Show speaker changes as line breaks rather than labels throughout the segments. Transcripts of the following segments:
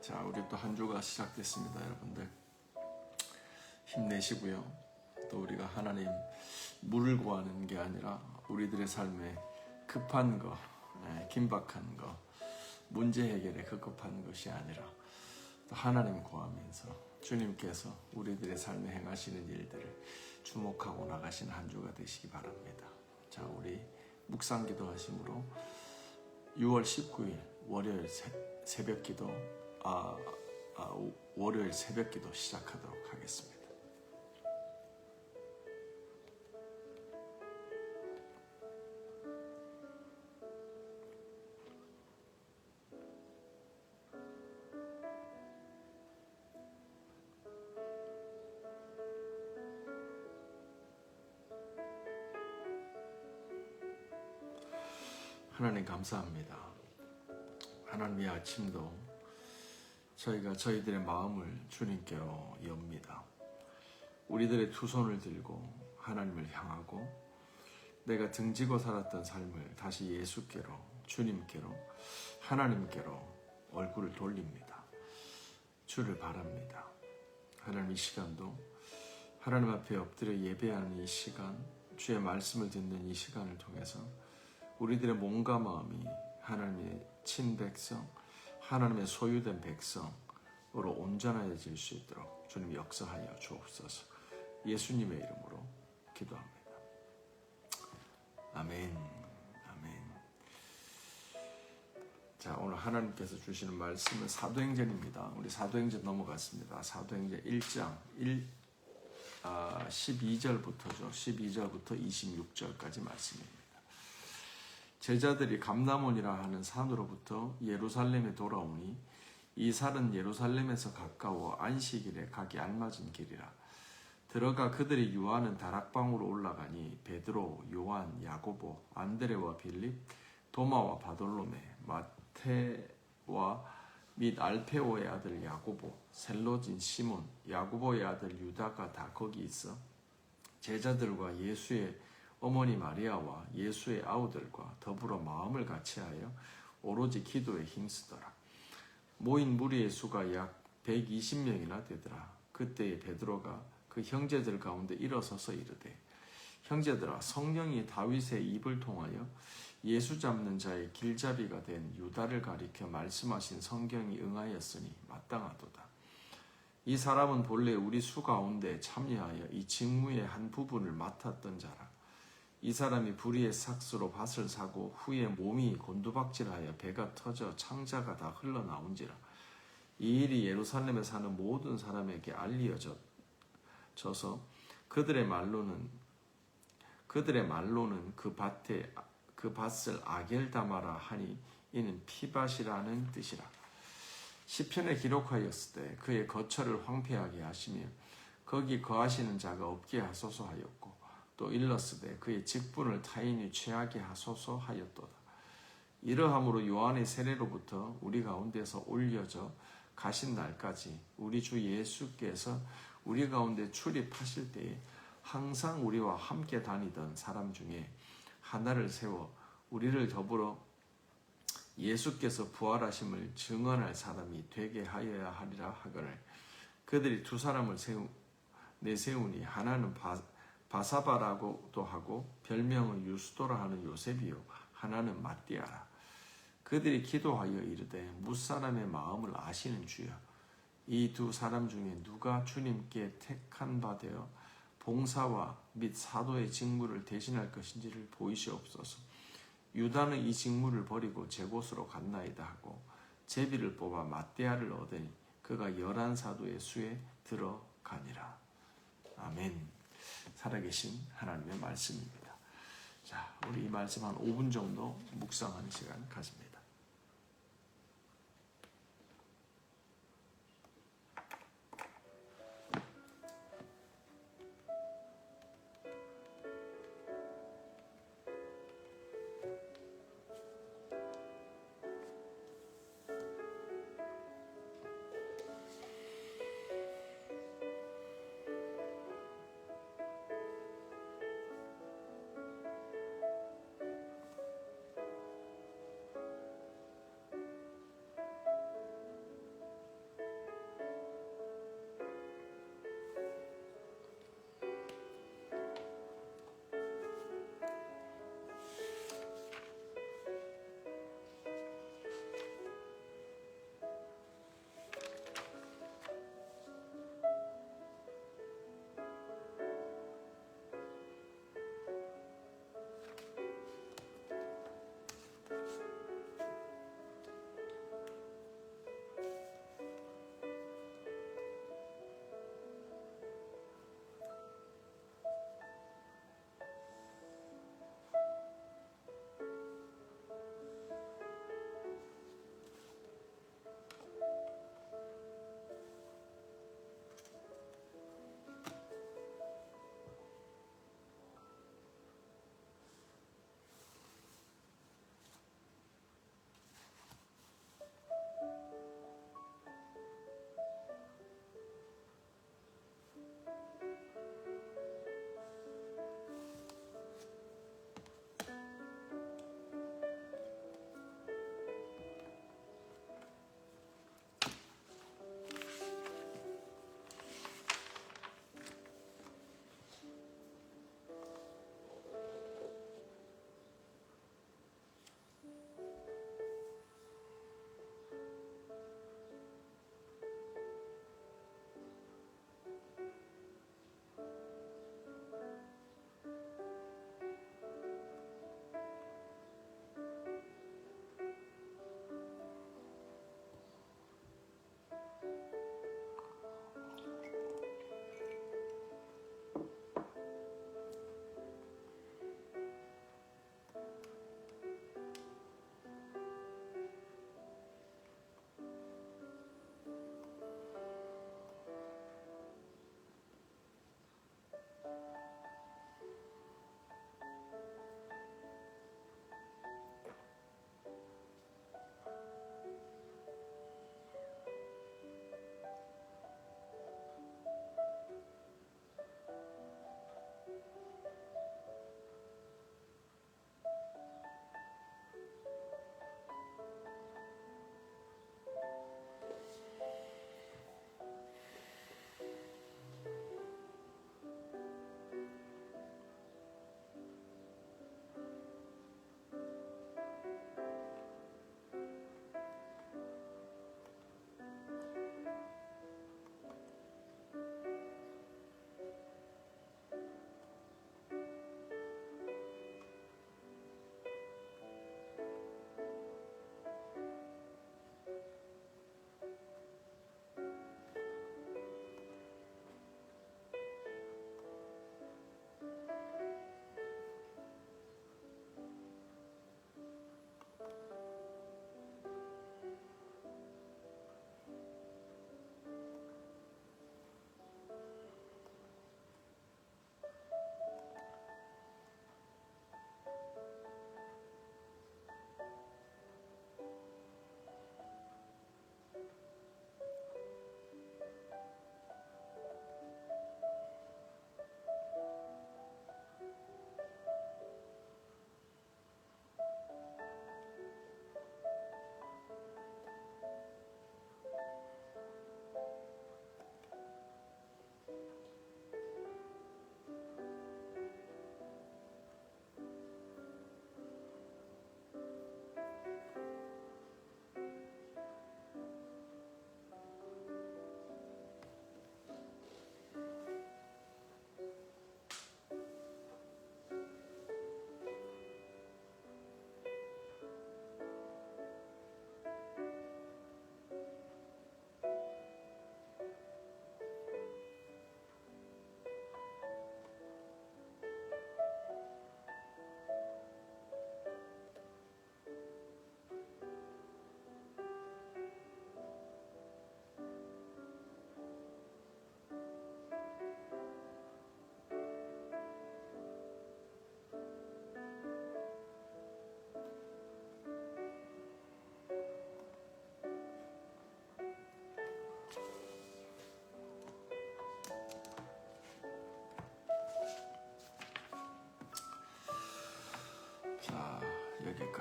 자, 우리 또 한 주가 시작됐습니다, 여러분들. 힘내시고요. 또 우리가 하나님 물을 구하는 게 아니라 우리들의 삶에 급한 거, 긴박한 거, 문제 해결에 급급한 것이 아니라 또 하나님 구하면서 주님께서 우리들의 삶에 행하시는 일들을 주목하고 나가시는 한 주가 되시기 바랍니다. 자, 우리 묵상 기도하심으로 6월 19일 월요일 새벽 기도 월요일 새벽 기도 시작하도록 하겠습니다. 하나님 감사합니다. 하나님의 아침도 저희가 저희들의 마음을 주님께로 엽니다. 우리들의 두 손을 들고 하나님을 향하고 내가 등지고 살았던 삶을 다시 예수께로, 주님께로, 하나님께로 얼굴을 돌립니다. 주를 바랍니다. 하나님, 이 시간도 하나님 앞에 엎드려 예배하는 이 시간, 주의 말씀을 듣는 이 시간을 통해서 우리들의 몸과 마음이 하나님의 친백성, 하나님의 소유된 백성으로 온전해질 수 있도록 주님 역사하여 주옵소서. 예수님의 이름으로 기도합니다. 아멘. 아멘. 자, 오늘 하나님께서 주시는 말씀은 사도행전입니다. 우리 사도행전 넘어갔습니다. 사도행전 1장 12절부터죠. 12절부터 26절까지 말씀입니다. 제자들이 감람원이라 하는 산으로부터 예루살렘에 돌아오니 이 산은 예루살렘에서 가까워 안식일에 가기 알맞은 길이라. 들어가 그들이 유하는 다락방으로 올라가니 베드로, 요한, 야고보, 안드레와 빌립, 도마와 바돌로메, 마테와 및 알페오의 아들 야고보, 셀로진 시몬, 야고보의 아들 유다가 다 거기 있어 제자들과 예수의 어머니 마리아와 예수의 아우들과 더불어 마음을 같이하여 오로지 기도에 힘쓰더라. 모인 무리의 수가 약 120명이나 되더라. 그때에 베드로가 그 형제들 가운데 일어서서 이르되, 형제들아, 성령이 다윗의 입을 통하여 예수 잡는 자의 길잡이가 된 유다를 가리켜 말씀하신 성경이 응하였으니 마땅하도다. 이 사람은 본래 우리 수 가운데 참여하여 이 직무의 한 부분을 맡았던 자라. 이 사람이 불의의 삭스로 밭을 사고 후에 몸이 곤두박질하여 배가 터져 창자가 다 흘러나온지라. 이 일이 예루살렘에 사는 모든 사람에게 알려져서 그들의 말로는 그 밭을 아겔다마라 하니 이는 피밭이라는 뜻이라. 시편에 기록하였을 때 그의 거처를 황폐하게 하시며 거기 거하시는 자가 없게 하소서 하였고, 또 일렀으되 그의 직분을 타인이 취하게 하소서 하였도다. 이러함으로 요한의 세례로부터 우리 가운데서 올려져 가신 날까지 우리 주 예수께서 우리 가운데 출입하실 때에 항상 우리와 함께 다니던 사람 중에 하나를 세워 우리를 더불어 예수께서 부활하심을 증언할 사람이 되게 하여야 하리라 하거늘. 그들이 두 사람을 내세우니 하나는 바사바라고도 하고 별명은 유스도라 하는 요셉이요, 하나는 마띠아라. 그들이 기도하여 이르되, 무사람의 마음을 아시는 주여, 이 두 사람 중에 누가 주님께 택한 바 되어 봉사와 및 사도의 직무를 대신할 것인지를 보이시옵소서. 유다는 이 직무를 버리고 제 곳으로 갔나이다 하고 제비를 뽑아 마띠아를 얻으니 그가 11사도의 수에 들어가니라. 아멘. 살아계신 하나님의 말씀입니다. 자, 우리 이 말씀 한 5분 정도 묵상하는 시간 가집니다.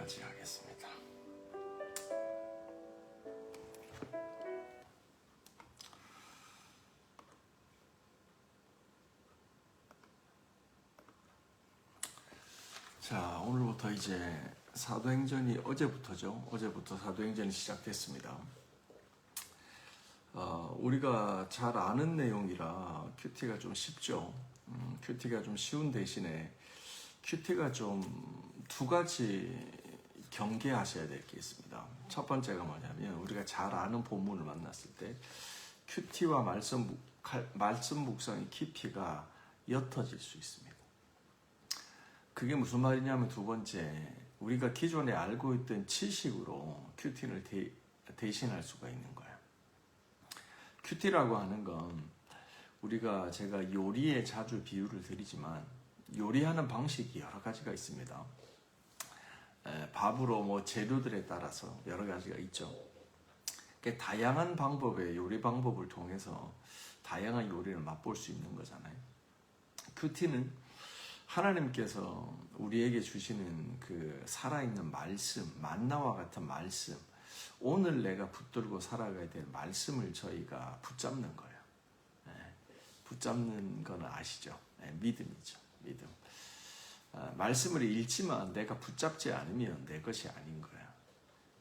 여기까지 하겠습니다. 자, 오늘부터 이제 사도행전이 어제부터 사도행전이 시작됐습니다. 우리가 잘 아는 내용이라 큐티가 좀 쉽죠. 큐티가 좀 쉬운 대신에 큐티가 좀 두 가지 경계하셔야 될 게 있습니다. 첫 번째가 뭐냐면 우리가 잘 아는 본문을 만났을 때 큐티와 말씀 묵상의 깊이가 옅어질 수 있습니다. 그게 무슨 말이냐면 두 번째, 우리가 기존에 알고 있던 지식으로 큐티를 대신할 수가 있는 거예요. 큐티라고 하는 건 제가 요리에 자주 비유를 드리지만 요리하는 방식이 여러 가지가 있습니다. 밥으로 재료들에 따라서 여러 가지가 있죠. 다양한 방법의 요리 방법을 통해서 다양한 요리를 맛볼 수 있는 거잖아요. 큐티는 하나님께서 우리에게 주시는 그 살아있는 말씀, 만나와 같은 말씀, 오늘 내가 붙들고 살아가야 될 말씀을 저희가 붙잡는 거예요. 붙잡는 건 아시죠? 믿음이죠. 믿음. 말씀을 읽지만 내가 붙잡지 않으면 내 것이 아닌 거야.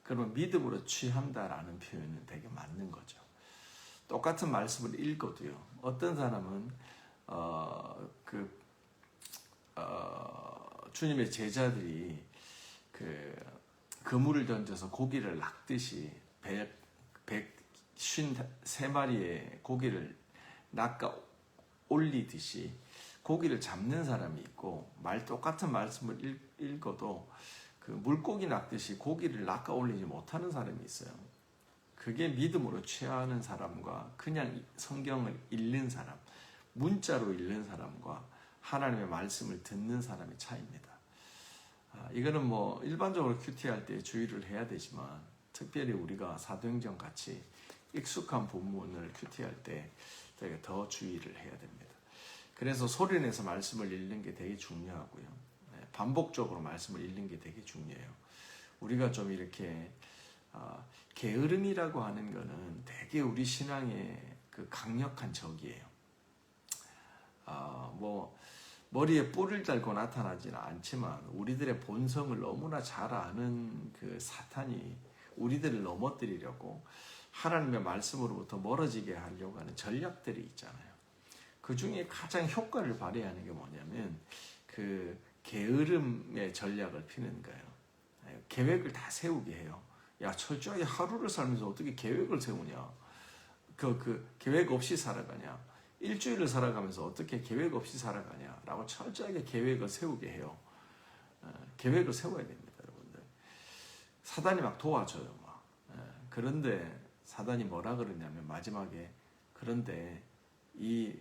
그러면 믿음으로 취한다라는 표현은 되게 맞는 거죠. 똑같은 말씀을 읽어도요. 어떤 사람은 주님의 제자들이 그물을 던져서 고기를 낚듯이 153마리의 고기를 낚아 올리듯이 고기를 잡는 사람이 있고, 똑같은 말씀을 읽어도 그 물고기 낚듯이 고기를 낚아 올리지 못하는 사람이 있어요. 그게 믿음으로 취하는 사람과 그냥 성경을 읽는 사람, 문자로 읽는 사람과 하나님의 말씀을 듣는 사람의 차이입니다. 이거는 일반적으로 큐티할 때 주의를 해야 되지만, 특별히 우리가 사도행전 같이 익숙한 본문을 큐티할 때 되게 더 주의를 해야 됩니다. 그래서 소리내서 말씀을 읽는 게 되게 중요하고요. 반복적으로 말씀을 읽는 게 되게 중요해요. 우리가 좀 이렇게 게으름이라고 하는 거는 되게 우리 신앙의 그 강력한 적이에요. 머리에 뿔을 달고 나타나지는 않지만 우리들의 본성을 너무나 잘 아는 그 사탄이 우리들을 넘어뜨리려고 하나님의 말씀으로부터 멀어지게 하려고 하는 전략들이 있잖아요. 그 중에 가장 효과를 발휘하는 게 뭐냐면 그 게으름의 전략을 피는 거예요. 계획을 다 세우게 해요. 야, 철저하게 하루를 살면서 어떻게 계획을 세우냐? 그 계획 없이 살아가냐? 일주일을 살아가면서 어떻게 계획 없이 살아가냐? 라고 철저하게 계획을 세우게 해요. 계획을 세워야 됩니다, 여러분들. 사단이 막 도와줘요, 그런데 사단이 뭐라 그러냐면 마지막에, 그런데 이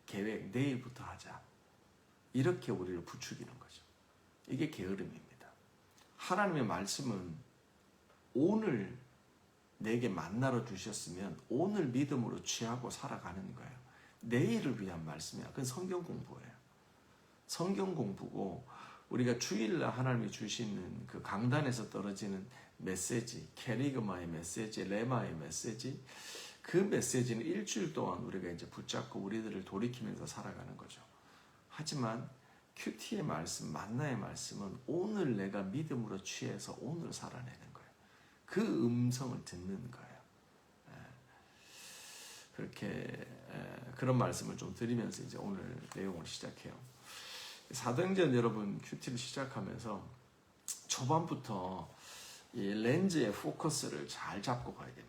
계획 내일부터 하자. 이렇게 우리를 부추기는 거죠. 이게 게으름입니다. 하나님의 말씀은 오늘 내게 만나러 주셨으면 오늘 믿음으로 취하고 살아가는 거예요. 내일을 위한 말씀이야. 그건 성경 공부예요. 성경 공부고, 우리가 주일날 하나님이 주시는 그 강단에서 떨어지는 메시지, 캐리그마의 메시지, 레마의 메시지, 그 메시지는 일주일 동안 우리가 이제 붙잡고 우리들을 돌이키면서 살아가는 거죠. 하지만 큐티의 말씀, 만나의 말씀은 오늘 내가 믿음으로 취해서 오늘 살아내는 거예요. 그 음성을 듣는 거예요. 그런 말씀을 좀 드리면서 이제 오늘 내용을 시작해요. 사도행전 여러분 큐티를 시작하면서 초반부터 이 렌즈의 포커스를 잘 잡고 가야 됩니다.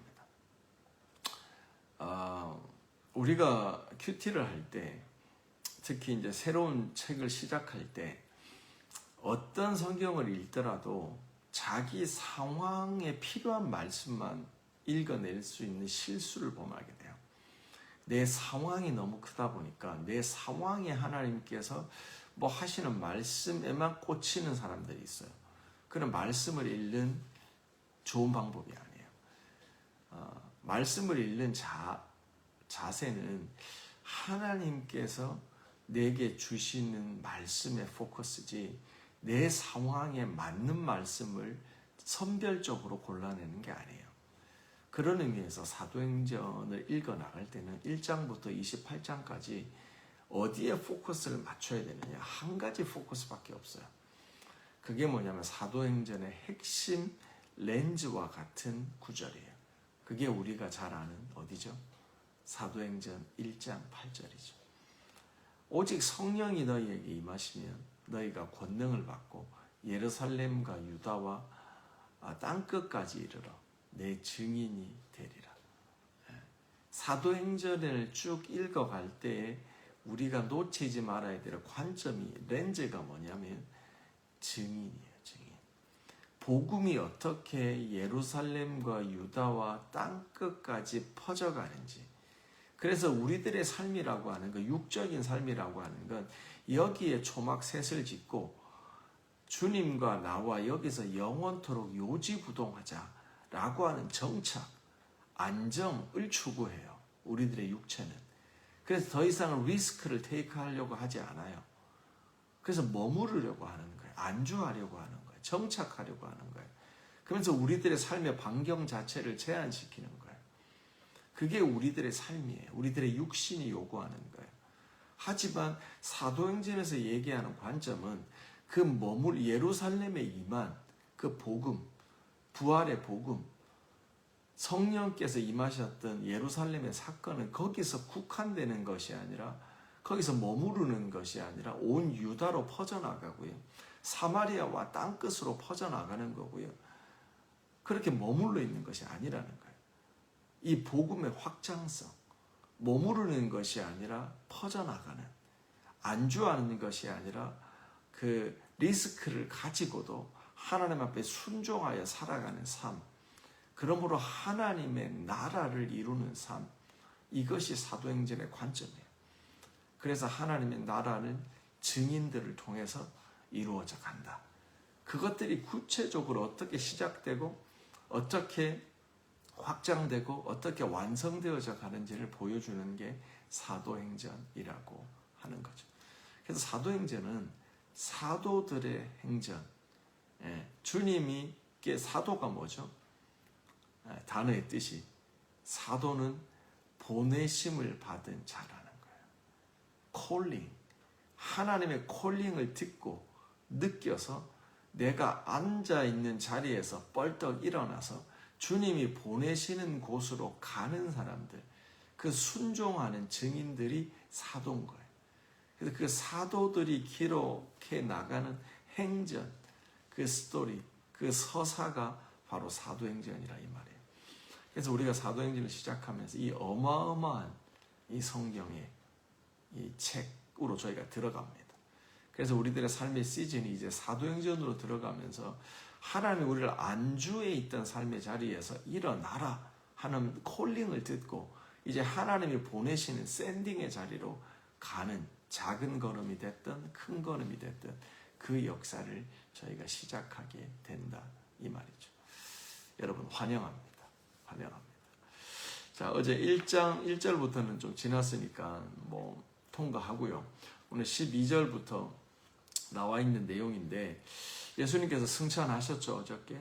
우리가 큐티를 할 때, 특히 이제 새로운 책을 시작할 때 어떤 성경을 읽더라도 자기 상황에 필요한 말씀만 읽어낼 수 있는 실수를 범하게 돼요. 내 상황이 너무 크다 보니까 내 상황에 하나님께서 하시는 말씀에만 꽂히는 사람들이 있어요. 그런 말씀을 읽는 좋은 방법이 아니에요. 말씀을 읽는 자세는 하나님께서 내게 주시는 말씀의 포커스지, 내 상황에 맞는 말씀을 선별적으로 골라내는 게 아니에요. 그런 의미에서 사도행전을 읽어 나갈 때는 1장부터 28장까지 어디에 포커스를 맞춰야 되느냐, 한 가지 포커스밖에 없어요. 그게 뭐냐면 사도행전의 핵심 렌즈와 같은 구절이에요. 그게 우리가 잘 아는 어디죠? 사도행전 1장 8절이죠. 오직 성령이 너희에게 임하시면 너희가 권능을 받고 예루살렘과 유다와 땅끝까지 이르러 내 증인이 되리라. 사도행전을 쭉 읽어갈 때에 우리가 놓치지 말아야 될 관점이, 렌즈가 뭐냐면 증인이에요. 증인. 복음이 어떻게 예루살렘과 유다와 땅끝까지 퍼져가는지. 그래서 우리들의 삶이라고 하는 것, 육적인 삶이라고 하는 건 여기에 초막셋을 짓고 주님과 나와 여기서 영원토록 요지부동하자라고 하는 정착, 안정을 추구해요. 우리들의 육체는. 그래서 더 이상 리스크를 테이크하려고 하지 않아요. 그래서 머무르려고 하는 거예요. 안주하려고 하는 거예요. 정착하려고 하는 거예요. 그러면서 우리들의 삶의 반경 자체를 제한시키는 거예요. 그게 우리들의 삶이에요. 우리들의 육신이 요구하는 거예요. 하지만 사도행전에서 얘기하는 관점은 그 예루살렘에 임한 그 복음, 부활의 복음, 성령께서 임하셨던 예루살렘의 사건은 거기서 국한되는 것이 아니라, 거기서 머무르는 것이 아니라 온 유다로 퍼져나가고요. 사마리아와 땅끝으로 퍼져나가는 거고요. 그렇게 머물러 있는 것이 아니라는 거예요. 이 복음의 확장성, 머무르는 것이 아니라 퍼져나가는, 안주하는 것이 아니라 그 리스크를 가지고도 하나님 앞에 순종하여 살아가는 삶, 그러므로 하나님의 나라를 이루는 삶, 이것이 사도행전의 관점이에요. 그래서 하나님의 나라는 증인들을 통해서 이루어져 간다. 그것들이 구체적으로 어떻게 시작되고 어떻게 확장되고 어떻게 완성되어져 가는지를 보여주는 게 사도행전이라고 하는 거죠. 그래서 사도행전은 사도들의 행전, 주님이 사도가 뭐죠? 단어의 뜻이, 사도는 보내심을 받은 자라는 거예요. 콜링, 하나님의 콜링을 듣고 느껴서 내가 앉아있는 자리에서 뻘떡 일어나서 주님이 보내시는 곳으로 가는 사람들, 그 순종하는 증인들이 사도인 거예요. 그래서 그 사도들이 기록해 나가는 행전, 그 스토리, 그 서사가 바로 사도행전이라 이 말이에요. 그래서 우리가 사도행전을 시작하면서 이 어마어마한 이 성경의 이 책으로 저희가 들어갑니다. 그래서 우리들의 삶의 시즌이 이제 사도행전으로 들어가면서 하나님이 우리를 안주에 있던 삶의 자리에서 일어나라 하는 콜링을 듣고 이제 하나님이 보내시는 샌딩의 자리로 가는, 작은 걸음이 됐든 큰 걸음이 됐든 그 역사를 저희가 시작하게 된다 이 말이죠. 여러분 환영합니다. 환영합니다. 자, 어제 1장 1절부터는 좀 지났으니까 뭐 통과하고요. 오늘 12절부터 나와 있는 내용인데, 예수님께서 승천하셨죠, 어저께.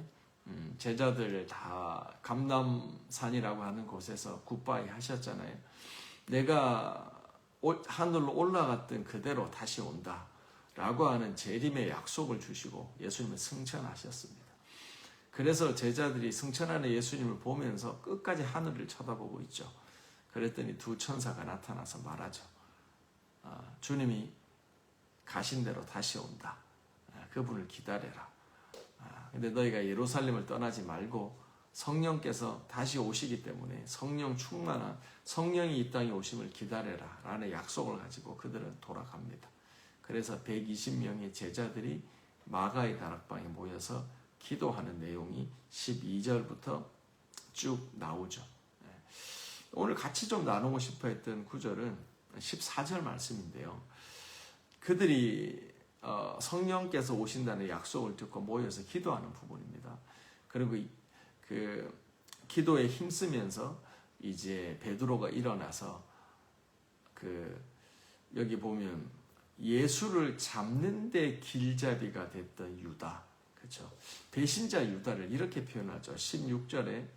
제자들 다 감람산이라고 하는 곳에서 굿바이 하셨잖아요. 내가 하늘로 올라갔던 그대로 다시 온다 라고 하는 재림의 약속을 주시고 예수님은 승천하셨습니다. 그래서 제자들이 승천하는 예수님을 보면서 끝까지 하늘을 쳐다보고 있죠. 그랬더니 두 천사가 나타나서 말하죠. 주님이 가신 대로 다시 온다. 그분을 기다려라. 근데 너희가 예루살렘을 떠나지 말고 성령께서 다시 오시기 때문에 성령 충만한 성령이 이 땅에 오심을 기다려라 라는 약속을 가지고 그들은 돌아갑니다. 그래서 120명의 제자들이 마가의 다락방에 모여서 기도하는 내용이 12절부터 쭉 나오죠. 오늘 같이 좀 나누고 싶어 했던 구절은 14절 말씀인데요. 그들이 성령께서 오신다는 약속을 듣고 모여서 기도하는 부분입니다. 그리고 그 기도에 힘쓰면서 이제 베드로가 일어나서 여기 보면 예수를 잡는 데 길잡이가 됐던 유다. 그렇죠? 배신자 유다를 이렇게 표현하죠. 16절에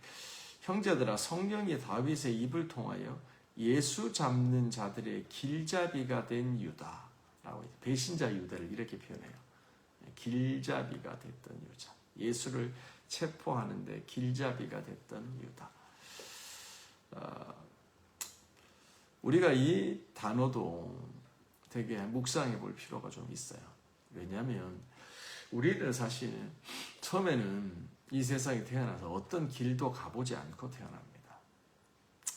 형제들아 성령이 다윗의 입을 통하여 예수 잡는 자들의 길잡이가 된 유다라고 배신자 유다를 이렇게 표현해요. 길잡이가 됐던 유다. 예수를 체포하는데 길잡이가 됐던 유다. 우리가 이 단어도 되게 묵상해 볼 필요가 좀 있어요. 왜냐하면 우리는 사실 처음에는 이 세상에 태어나서 어떤 길도 가보지 않고 태어납니다.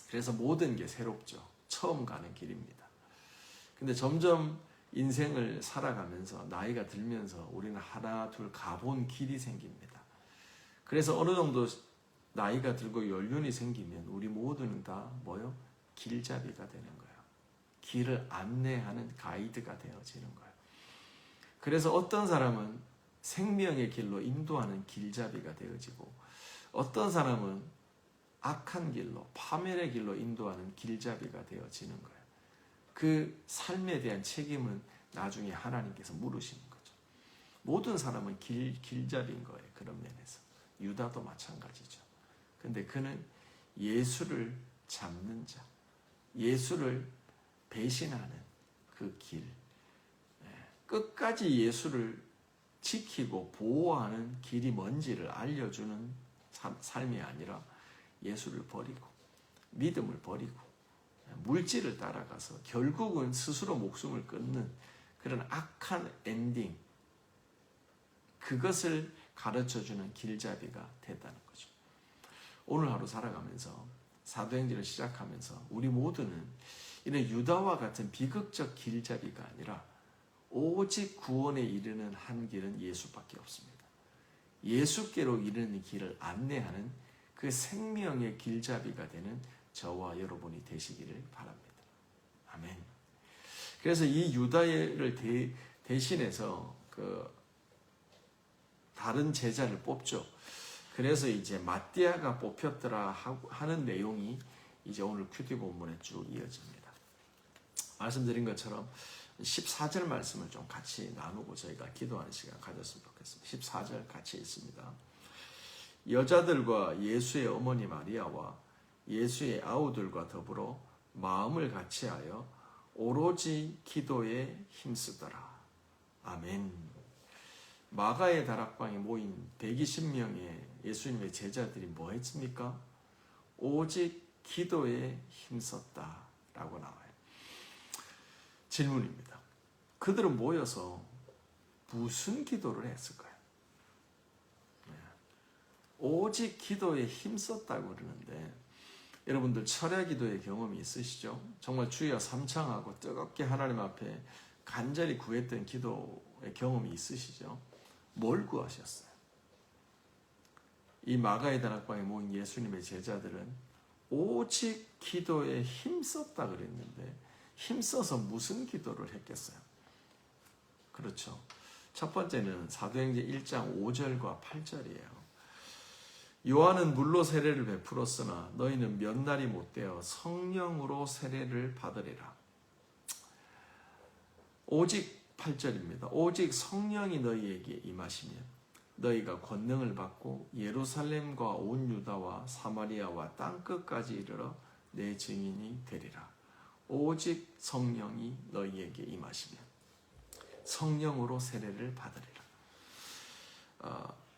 그래서 모든 게 새롭죠. 처음 가는 길입니다. 근데 점점 인생을 살아가면서 나이가 들면서 우리는 하나 둘 가본 길이 생깁니다. 그래서 어느 정도 나이가 들고 연륜이 생기면 우리 모두는 다 뭐요? 길잡이가 되는 거예요. 길을 안내하는 가이드가 되어지는 거예요. 그래서 어떤 사람은 생명의 길로 인도하는 길잡이가 되어지고 어떤 사람은 악한 길로 파멸의 길로 인도하는 길잡이가 되어지는 거예요. 그 삶에 대한 책임은 나중에 하나님께서 물으시는 거죠. 모든 사람은 길잡이인 거예요. 그런 면에서. 유다도 마찬가지죠. 근데 그는 예수를 잡는 자, 예수를 배신하는 그 길, 끝까지 예수를 지키고 보호하는 길이 뭔지를 알려주는 삶이 아니라 예수를 버리고 믿음을 버리고 물질을 따라가서 결국은 스스로 목숨을 끊는 그런 악한 엔딩, 그것을 가르쳐주는 길잡이가 됐다는 거죠. 오늘 하루 살아가면서 사도행전을 시작하면서 우리 모두는 이런 유다와 같은 비극적 길잡이가 아니라 오직 구원에 이르는 한 길은 예수밖에 없습니다. 예수께로 이르는 길을 안내하는 그 생명의 길잡이가 되는 저와 여러분이 되시기를 바랍니다. 아멘. 그래서 이 유다를 대신해서 다른 제자를 뽑죠. 그래서 이제 마띠아가 뽑혔더라 하는 내용이 이제 오늘 큐티 본문에 쭉 이어집니다. 말씀드린 것처럼 14절 말씀을 좀 같이 나누고 저희가 기도하는 시간 가졌으면 좋겠습니다. 14절 같이 있습니다. 여자들과 예수의 어머니 마리아와 예수의 아우들과 더불어 마음을 같이하여 오로지 기도에 힘쓰더라. 아멘. 마가의 다락방에 모인 120명의 예수님의 제자들이 뭐 했습니까? 오직 기도에 힘썼다라고 나와요. 질문입니다. 그들은 모여서 무슨 기도를 했을까요? 오직 기도에 힘썼다고 그러는데 여러분들 철야 기도의 경험이 있으시죠? 정말 주여 삼창하고 뜨겁게 하나님 앞에 간절히 구했던 기도의 경험이 있으시죠? 뭘 구하셨어요? 이 마가의 다락방에 모인 예수님의 제자들은 오직 기도에 힘썼다 그랬는데 힘써서 무슨 기도를 했겠어요? 그렇죠. 첫 번째는 사도행전 1장 5절과 8절이에요. 요한은 물로 세례를 베풀었으나 너희는 몇 날이 못되어 성령으로 세례를 받으리라. 오직 8절입니다. 오직 성령이 너희에게 임하시면 너희가 권능을 받고 예루살렘과 온 유다와 사마리아와 땅끝까지 이르러 내 증인이 되리라. 오직 성령이 너희에게 임하시면 성령으로 세례를 받으리라.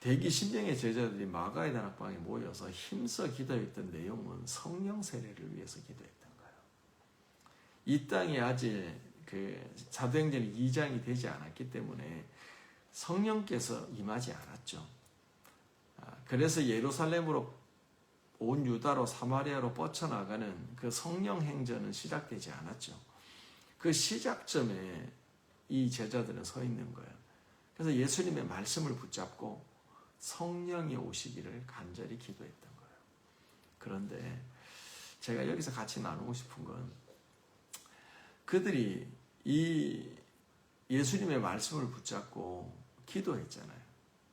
120명의 제자들이 마가의 다락방에 모여서 힘써 기도했던 내용은 성령 세례를 위해서 기도했던 거예요. 이 땅에 아직 사도행전 2장이 되지 않았기 때문에 성령께서 임하지 않았죠. 그래서 예루살렘으로 온 유다로 사마리아로 뻗쳐나가는 그 성령 행전은 시작되지 않았죠. 그 시작점에 이 제자들은 서 있는 거예요. 그래서 예수님의 말씀을 붙잡고 성령이 오시기를 간절히 기도했던 거예요. 그런데 제가 여기서 같이 나누고 싶은 건 그들이 이 예수님의 말씀을 붙잡고 기도했잖아요.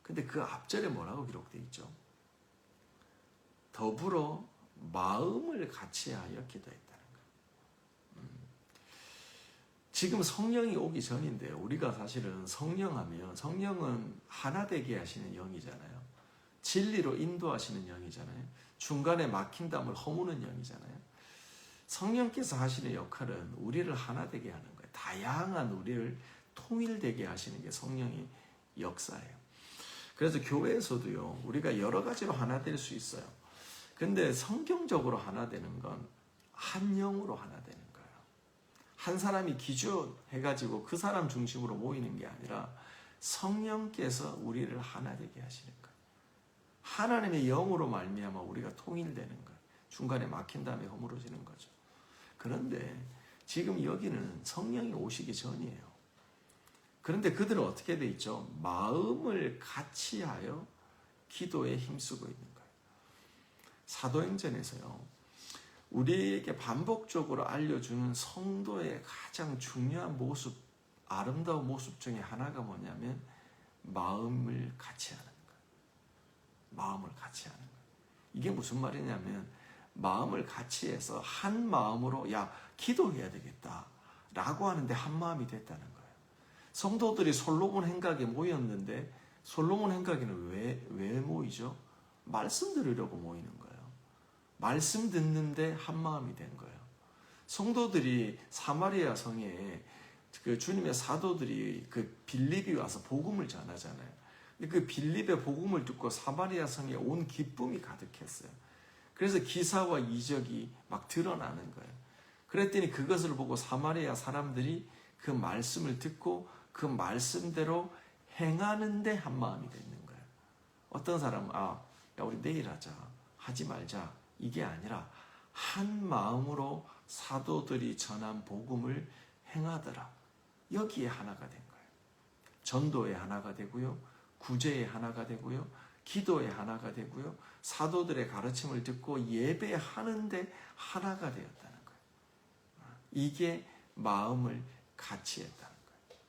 근데 그 앞절에 뭐라고 기록되어 있죠? 더불어 마음을 같이하여 기도했다는 거예요. 지금 성령이 오기 전인데요. 우리가 사실은 성령하면 성령은 하나 되게 하시는 영이잖아요. 진리로 인도하시는 영이잖아요. 중간에 막힌 담을 허무는 영이잖아요. 성령께서 하시는 역할은 우리를 하나 되게 하는 거예요. 다양한 우리를 통일되게 하시는 게 성령의 역사예요. 그래서 교회에서도요, 우리가 여러 가지로 하나 될 수 있어요. 근데 성경적으로 하나 되는 건 한 영으로 하나 되는 거예요. 한 사람이 기준해가지고 그 사람 중심으로 모이는 게 아니라 성령께서 우리를 하나 되게 하시는 거예요. 하나님의 영으로 말미암아 우리가 통일되는 거예요. 중간에 막힌 다음에 허물어지는 거죠. 그런데 지금 여기는 성령이 오시기 전이에요. 그런데 그들은 어떻게 돼 있죠? 마음을 같이하여 기도에 힘쓰고 있는 거예요. 사도행전에서요, 우리에게 반복적으로 알려주는 성도의 가장 중요한 모습, 아름다운 모습 중에 하나가 뭐냐면 마음을 같이 하는 거예요. 마음을 같이 하는 거예요. 이게 무슨 말이냐면 마음을 같이 해서 한 마음으로 기도해야 되겠다 라고 하는데 한 마음이 됐다는 거예요. 성도들이 솔로몬 행각에 모였는데 솔로몬 행각에는 왜 모이죠? 말씀 들으려고 모이는 거예요. 말씀 듣는데 한 마음이 된 거예요. 성도들이 사마리아 성에 그 주님의 사도들이 그 빌립이 와서 복음을 전하잖아요. 근데 그 빌립의 복음을 듣고 사마리아 성에 온 기쁨이 가득했어요. 그래서 기사와 이적이 막 드러나는 거예요. 그랬더니 그것을 보고 사마리아 사람들이 그 말씀을 듣고 그 말씀대로 행하는데 한 마음이 되는 거예요. 어떤 사람은 우리 내일 하지 말자 이게 아니라 한 마음으로 사도들이 전한 복음을 행하더라. 여기에 하나가 된 거예요. 전도에 하나가 되고요, 구제에 하나가 되고요, 기도에 하나가 되고요, 사도들의 가르침을 듣고 예배하는데 하나가 되었다는 거예요. 이게 마음을 같이 했다는 거예요.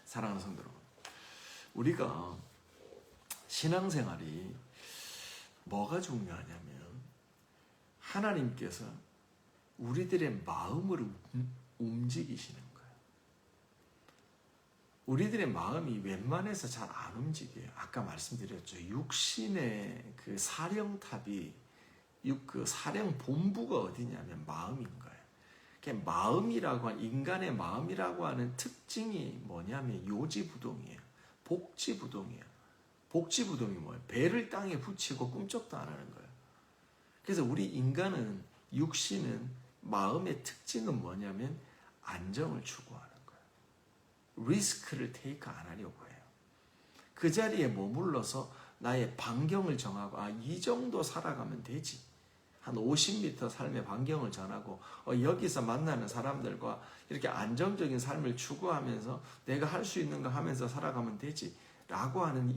사랑하는 성도 여러분, 우리가 신앙생활이 뭐가 중요하냐면 하나님께서 우리들의 마음을 움직이시는 거예요. 우리들의 마음이 웬만해서 잘 안 움직여요. 아까 말씀드렸죠. 육신의 그 사령탑이 그 사령 본부가 어디냐면 마음인 거예요. 마음이라고 하는, 인간의 마음이라고 하는 특징이 뭐냐면 요지부동이에요. 복지부동이에요. 복지부동이 뭐예요? 배를 땅에 붙이고 꿈쩍도 안 하는 거예요. 그래서 우리 인간은, 육신은, 마음의 특징은 뭐냐면 안정을 추구하는 거예요. 리스크를 테이크 안 하려고 해요. 그 자리에 머물러서 나의 반경을 정하고 이 정도 살아가면 되지. 한 50m 삶의 반경을 정하고 여기서 만나는 사람들과 이렇게 안정적인 삶을 추구하면서 내가 할 수 있는 거 하면서 살아가면 되지 라고 하는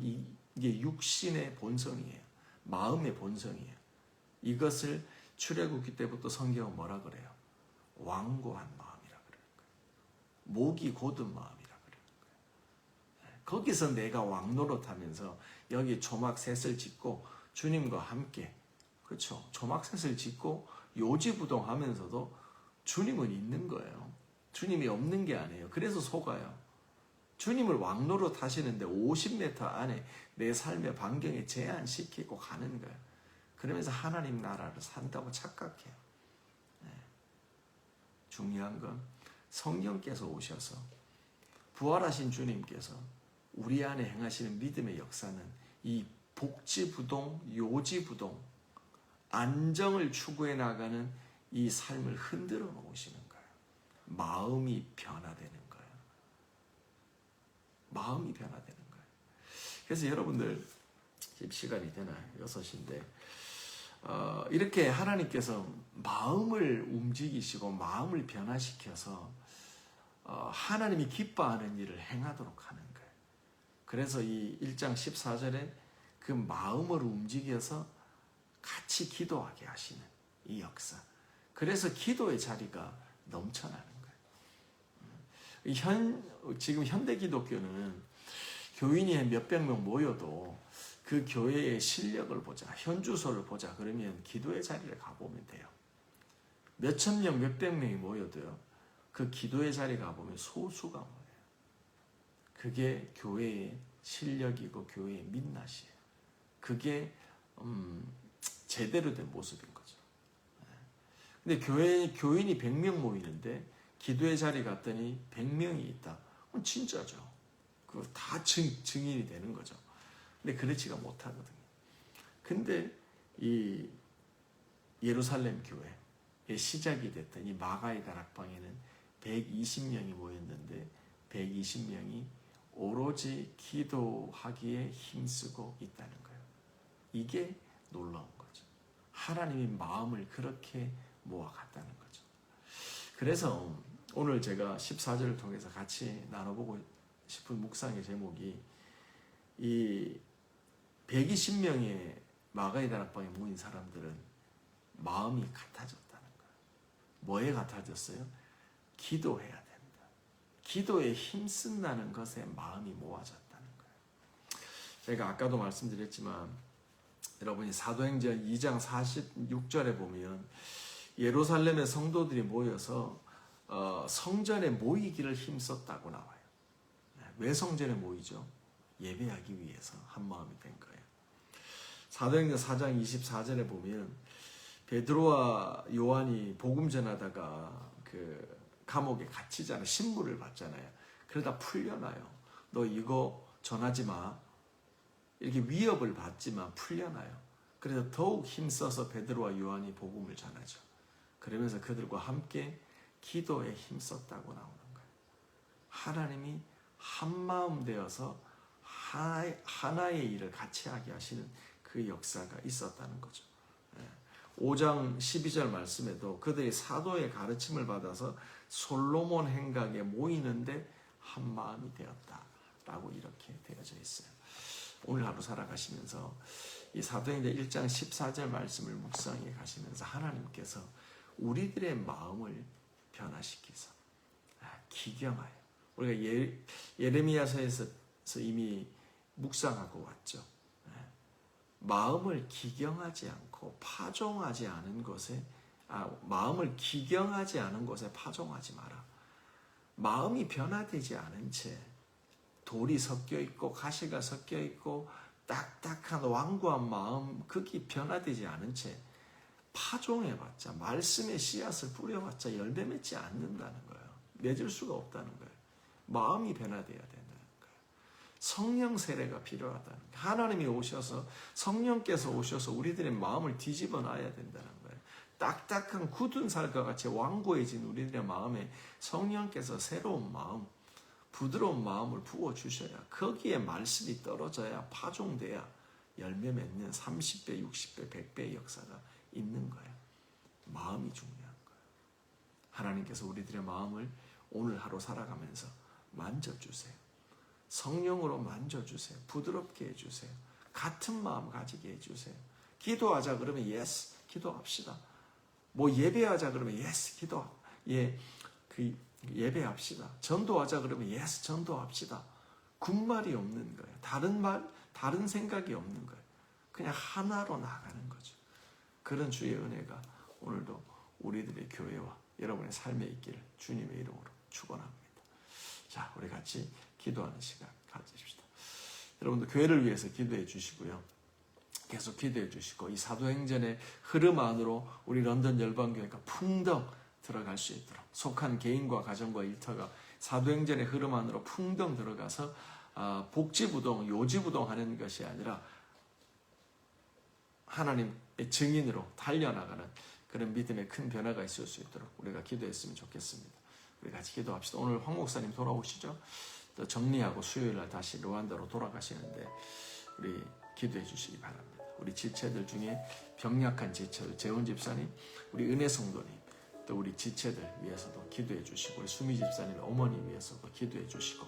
이게 육신의 본성이에요. 마음의 본성이에요. 이것을 출애굽기 때부터 성경은 뭐라 그래요? 완고한 마음이라 그러는 거예요. 목이 곧은 마음이라 그러는 거예요. 거기서 내가 왕노릇하면서 여기 초막셋을 짓고 주님과 함께, 그렇죠? 초막셋을 짓고 요지부동하면서도 주님은 있는 거예요. 주님이 없는 게 아니에요. 그래서 속아요. 주님을 왕노릇 하시는데 50m 안에 내 삶의 반경에 제한시키고 가는 거예요. 그러면서 하나님 나라를 산다고 착각해요. 중요한 건 성령께서 오셔서 부활하신 주님께서 우리 안에 행하시는 믿음의 역사는 이 복지부동, 요지부동, 안정을 추구해 나가는 이 삶을 흔들어 놓으시는 거예요. 마음이 변화되는 거예요. 마음이 변화되는 거예요. 그래서 여러분들 지금 시간이 되나요? 6시인데 이렇게 하나님께서 마음을 움직이시고 마음을 변화시켜서 하나님이 기뻐하는 일을 행하도록 하는 거예요. 그래서 이 1장 14절에 그 마음을 움직여서 같이 기도하게 하시는 이 역사. 그래서 기도의 자리가 넘쳐나는 거예요. 지금 현대 기독교는 교인이 몇백 명 모여도 그 교회의 실력을 보자, 현주소를 보자 그러면 기도의 자리를 가보면 돼요. 몇천 명, 몇백 명이 모여도요, 그 기도의 자리 가보면 소수가 뭐예요? 그게 교회의 실력이고 교회의 민낯이에요. 그게 제대로 된 모습인 거죠. 근데 교인이 100명 모이는데 기도의 자리 갔더니 100명이 있다. 그건 진짜죠. 그거 다 증인이 되는 거죠. 근데 그렇지가 못하거든요. 근데 이 예루살렘 교회의 시작이 됐던 이 마가의 다락방에는 120명이 모였는데 120명이 오로지 기도하기에 힘쓰고 있다는 거예요. 이게 놀라운 거죠. 하나님이 마음을 그렇게 모아갔다는 거죠. 그래서 오늘 제가 14절을 통해서 같이 나눠보고 싶은 묵상의 제목이 이 120명의 마가의 다락방에 모인 사람들은 마음이 같아졌다는 거예요. 뭐에 같아졌어요? 기도해야 된다. 기도에 힘쓴다는 것에 마음이 모아졌다는 거예요. 제가 아까도 말씀드렸지만 여러분이 사도행전 2장 46절에 보면 예루살렘의 성도들이 모여서 성전에 모이기를 힘썼다고 나와요. 왜 성전에 모이죠? 예배하기 위해서 한 마음이 된 거예요. 사도행전 4장 24절에 보면 베드로와 요한이 복음 전하다가 그 감옥에 갇히잖아요. 신문을 받잖아요. 그러다 풀려나요. 너 이거 전하지 마. 이렇게 위협을 받지만 풀려나요. 그래서 더욱 힘써서 베드로와 요한이 복음을 전하죠. 그러면서 그들과 함께 기도에 힘썼다고 나오는 거예요. 하나님이 한마음 되어서 하나의 일을 같이 하게 하시는 그 역사가 있었다는 거죠. 5장 12절 말씀에도 그들이 사도의 가르침을 받아서 솔로몬 행각에 모이는데 한마음이 되었다라고 이렇게 되어져 있어요. 오늘 하루 살아가시면서 이 사도행전 1장 14절 말씀을 묵상해 가시면서 하나님께서 우리들의 마음을 변화시키서 기경하여 우리가 예레미야서에서 이미 묵상하고 왔죠. 마음을 기경하지 않고 파종하지 않은 것에 마음을 기경하지 않은 것에 파종하지 마라. 마음이 변화되지 않은 채 돌이 섞여 있고 가시가 섞여 있고 딱딱한 완고한 마음 그게 변화되지 않은 채 파종해봤자 말씀의 씨앗을 뿌려봤자 열매 맺지 않는다는 거예요. 맺을 수가 없다는 거예요. 마음이 변화돼야 된다는 거예요. 성령 세례가 필요하다는 거예요. 하나님이 오셔서 성령께서 오셔서 우리들의 마음을 뒤집어 놔야 된다는 거예요. 딱딱한 굳은 살과 같이 완고해진 우리들의 마음에 성령께서 새로운 마음, 부드러운 마음을 부어주셔야 거기에 말씀이 떨어져야 파종돼야 열매 맺는 30배, 60배, 100배의 역사가 있는 거예요. 마음이 중요한 거예요. 하나님께서 우리들의 마음을 오늘 하루 살아가면서 만져주세요. 성령으로 만져주세요. 부드럽게 해주세요. 같은 마음 가지게 해주세요. 기도하자 그러면 예스, 기도합시다. 뭐 예배하자 그러면 예스, 예배합시다. 전도하자 그러면 예스, 전도합시다. 군말이 없는 거예요. 다른 말, 다른 생각이 없는 거예요. 그냥 하나로 나가는 거죠. 그런 주의 은혜가 오늘도 우리들의 교회와 여러분의 삶에 있기를 주님의 이름으로 축원합니다. 자, 우리 같이 기도하는 시간 가지십시다. 여러분도 교회를 위해서 기도해 주시고요. 계속 기도해 주시고 이 사도행전의 흐름 안으로 우리 런던 열방교회가 풍덩 들어갈 수 있도록 속한 개인과 가정과 일터가 사도행전의 흐름 안으로 풍덩 들어가서 복지부동, 요지부동 하는 것이 아니라 하나님의 증인으로 달려나가는 그런 믿음의 큰 변화가 있을 수 있도록 우리가 기도했으면 좋겠습니다. 우리 같이 기도합시다. 오늘 황 목사님 돌아오시죠? 또 정리하고 수요일날 다시 르완다로 돌아가시는데 우리 기도해 주시기 바랍니다. 우리 지체들 중에 병약한 지체들, 재원 집사님, 우리 은혜 성도님, 또 우리 지체들 위해서도 기도해 주시고 우리 수미 집사님 어머니 위해서도 기도해 주시고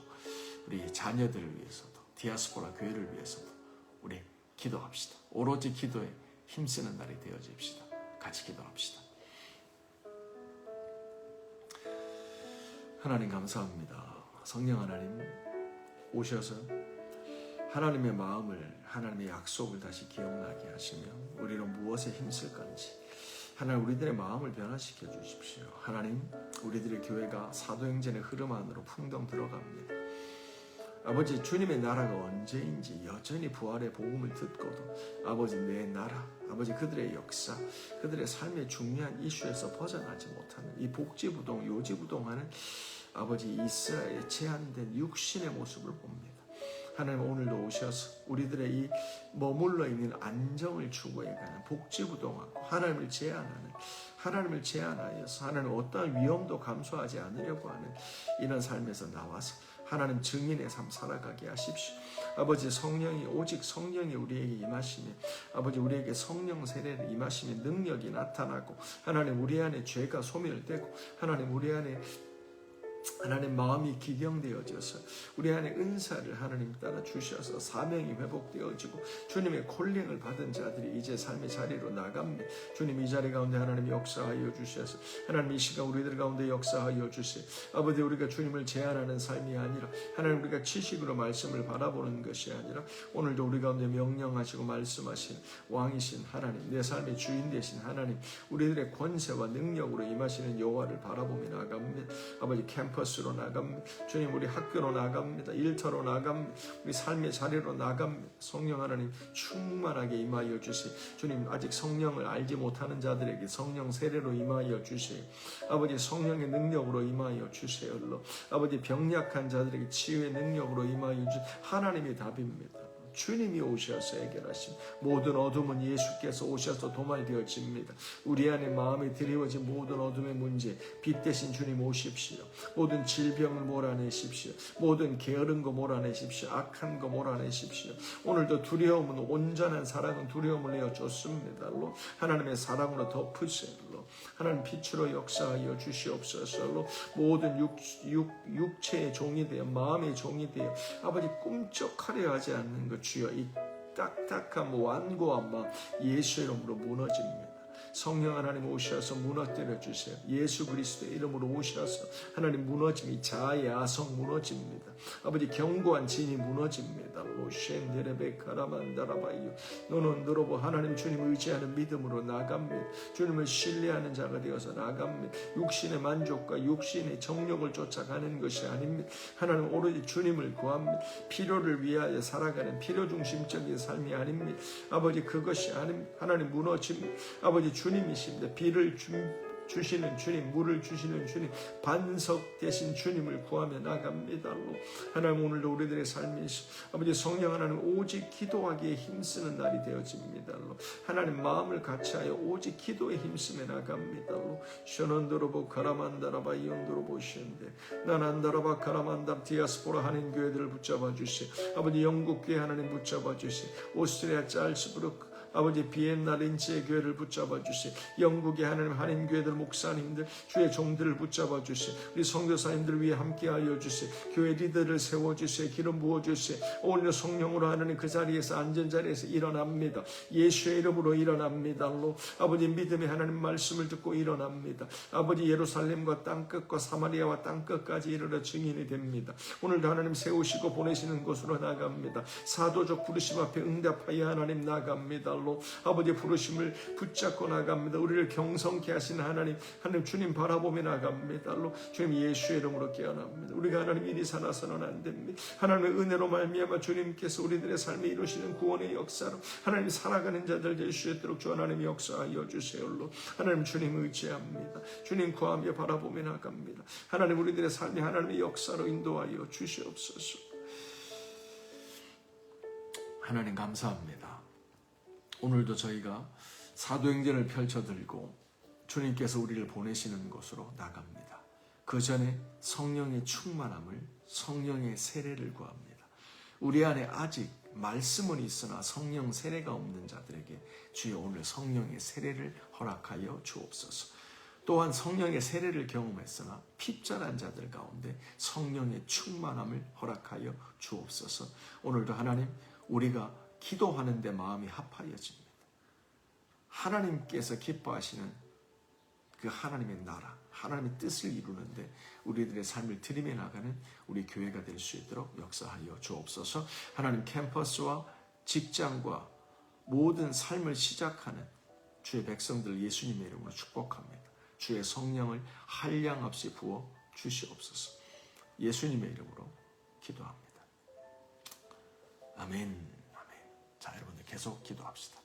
우리 자녀들을 위해서도 디아스포라 교회를 위해서도 우리 기도합시다. 오로지 기도에 힘쓰는 날이 되어집시다. 같이 기도합시다. 하나님 감사합니다. 성령 하나님 오셔서 하나님의 마음을, 하나님의 약속을 다시 기억나게 하시며 우리는 무엇에 힘쓸 건지 하나님 우리들의 마음을 변화시켜 주십시오. 하나님 우리들의 교회가 사도행전의 흐름 안으로 풍덩 들어갑니다. 아버지 주님의 나라가 언제인지 여전히 부활의 복음을 듣고도 아버지 내 나라, 아버지 그들의 역사, 그들의 삶의 중요한 이슈에서 벗어나지 못하는 이 복지부동, 요지부동하는 아버지 이스라엘의 제한된 육신의 모습을 봅니다. 하나님 오늘도 오셔서 우리들의 이 머물러 있는 안정을 추구해가는 복지부동하고 하나님을 제한하여서 하나님 어떠한 위험도 감수하지 않으려고 하는 이런 삶에서 나와서 하나님 증인의 삶 살아가게 하십시오. 아버지 성령이 오직 성령이 우리에게 임하시며 아버지 우리에게 성령 세례를 임하시며 능력이 나타나고 하나님 우리 안에 죄가 소멸되고 하나님 우리 안에 하나님 마음이 기경되어져서 우리 안에 은사를 하나님 따라 주셔서 사명이 회복되어지고 주님의 콜링을 받은 자들이 이제 삶의 자리로 나갑니다. 주님 이 자리 가운데 하나님 역사하여 주셔서 하나님 이 시간 우리들 가운데 역사하여 주세요. 아버지 우리가 주님을 제한하는 삶이 아니라 하나님 우리가 지식으로 말씀을 바라보는 것이 아니라 오늘도 우리 가운데 명령하시고 말씀하신 왕이신 하나님, 내 삶의 주인 되신 하나님, 우리들의 권세와 능력으로 임하시는 여호와를 바라보며 나갑니다. 아버지 캠퍼스로 나갑니다. 주님 우리 학교로 나갑니다. 일터로 나갑니다. 우리 삶의 자리로 나갑니다. 성령 하나님 충만하게 임하여 주세요. 주님 아직 성령을 알지 못하는 자들에게 성령 세례로 임하여 주세요. 아버지 성령의 능력으로 임하여 주세요. 아버지 병약한 자들에게 치유의 능력으로 임하여 주세요. 하나님의 답입니다. 주님이 오셔서 해결하심. 모든 어둠은 예수께서 오셔서 도말되어집니다. 우리 안에 마음에 드리워진 모든 어둠의 문제 빛 대신 주님 오십시오. 모든 질병을 몰아내십시오. 모든 게으른 거 몰아내십시오. 악한 거 몰아내십시오. 오늘도 두려움은 온전한 사랑은 두려움을 내어 줬습니다. 하나님의 사랑으로 덮으세요. 하나님 빛으로 역사하여 주시옵소서. 모든 육체의 종이 되어 마음의 종이 되어 아버지 꿈쩍하려 하지 않는 것 주여 이 딱딱한 완고한 마음 예수의 이름으로 무너집니다. 성령 하나님 오셔서 무너뜨려 주세요. 예수 그리스도의 이름으로 오셔서 하나님 무너짐이 자아의 아성 무너집니다. 아버지 견고한 진이 무너집니다. 로셴데레베카라만다라바이요 너는 너로보 하나님 주님 의지하는 믿음으로 나갑니다. 주님을 신뢰하는 자가 되어서 나갑니다. 육신의 만족과 육신의 정욕을 쫓아가는 것이 아닙니다. 하나님 오로지 주님을 구합니다. 필요를 위하여 살아가는 필요 중심적인 삶이 아닙니다. 아버지 그것이 아닙니다. 하나님 무너집니다. 아버지 주님이십니다. 비를 주시는 주님, 물을 주시는 주님, 반석 대신 주님을 구하며 나갑니다. 하나님 오늘도 우리들의 삶이 아버지 성령 하나님 오직 기도하기에 힘쓰는 날이 되어집니다. 하나님 마음을 같이하여 오직 기도에 힘쓰며 나갑니다. 셔넌드로보 가라만다라바 이온드로보 시엔데 나난다라바 가라만다 디아스포라 한인 교회들을 붙잡아 주시. 아버지 영국 교회 하나님 붙잡아 주시. 오스트리아 짤스부르크 아버지 비엔나 린치의 교회를 붙잡아 주시. 영국의 하나님 한인 교회들 목사님들 주의 종들을 붙잡아 주시. 우리 선교사님들 위해 함께하여 주시. 교회 리더를 세워 주시. 기름 부어 주시. 오늘 성령으로 하나님 그 자리에서 안전 자리에서 일어납니다. 예수의 이름으로 일어납니다. 아버지 믿음의 하나님 말씀을 듣고 일어납니다. 아버지 예루살렘과 땅끝과 사마리아와 땅끝까지 이르러 증인이 됩니다. 오늘도 하나님 세우시고 보내시는 곳으로 나갑니다. 사도적 부르심 앞에 응답하여 하나님 나갑니다. 아버지 부르심을 붙잡고 나갑니다. 우리를 경성케 하신 하나님 주님 바라보며 나갑니다. 주님 예수의 이름으로 깨어납니다. 우리가 하나님 일이 살아서는 안 됩니다. 하나님의 은혜로 말미암아 주님께서 우리들의 삶에 이루시는 구원의 역사로 하나님 살아가는 자들 될 수 있도록 주 하나님 역사하여 주세요. 하나님 주님 의지합니다. 주님 구하며 바라보며 나갑니다. 하나님 우리들의 삶이 하나님의 역사로 인도하여 주시옵소서. 하나님 감사합니다. 오늘도 저희가 사도행전을 펼쳐들고 주님께서 우리를 보내시는 곳으로 나갑니다. 그 전에 성령의 충만함을, 성령의 세례를 구합니다. 우리 안에 아직 말씀은 있으나 성령 세례가 없는 자들에게 주여 오늘 성령의 세례를 허락하여 주옵소서. 또한 성령의 세례를 경험했으나 핍절한 자들 가운데 성령의 충만함을 허락하여 주옵소서. 오늘도 하나님 우리가 기도하는 데 마음이 합하여집니다. 하나님께서 기뻐하시는 그 하나님의 나라, 하나님의 뜻을 이루는데 우리들의 삶을 들이며 나가는 우리 교회가 될 수 있도록 역사하여 주옵소서. 하나님 캠퍼스와 직장과 모든 삶을 시작하는 주의 백성들 예수님의 이름으로 축복합니다. 주의 성령을 한량없이 부어 주시옵소서. 예수님의 이름으로 기도합니다. 아멘. 아멘. 자, 여러분들 계속 기도합시다.